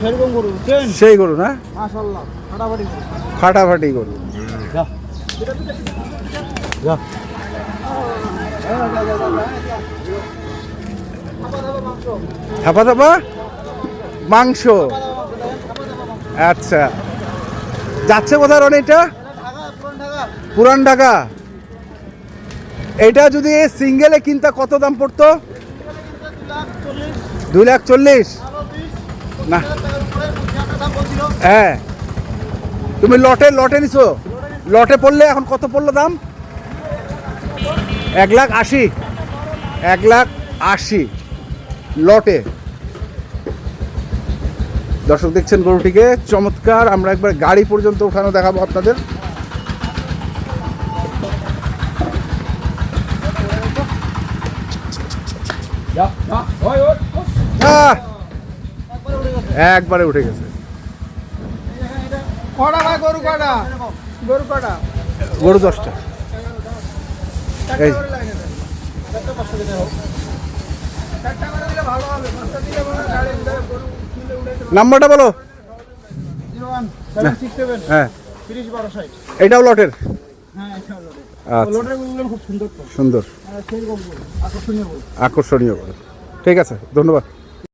সেই গরু না, মাশাআল্লাহ ফাটাফাটি গরু। ফাটাফাটি গরু। যা যা থাপা থাপা মাংস। আচ্ছা, যাচ্ছে কোথায় রনি? এটা পুরান ঢাকা। এটা যদি সিঙ্গেলে কিনতে কত দাম পড়তো? 2,40,000 না? হ্যাঁ, তুমি লটে নিছো? লটে পড়লে এখন কত পড়লো দাম? 1,80,000। 1,80,000 লটে। দর্শক দেখছেন গরুটিকে, চমৎকার। আমরা একবার গাড়ি পর্যন্ত ওখানে দেখাবো আপনাদের। একবারে উঠে গেছে। গরু 10টা। এই নাম্বারটা বলো। হ্যাঁ, এটাও লটের। সুন্দর, আকর্ষণীয়। ঠিক আছে, ধন্যবাদ।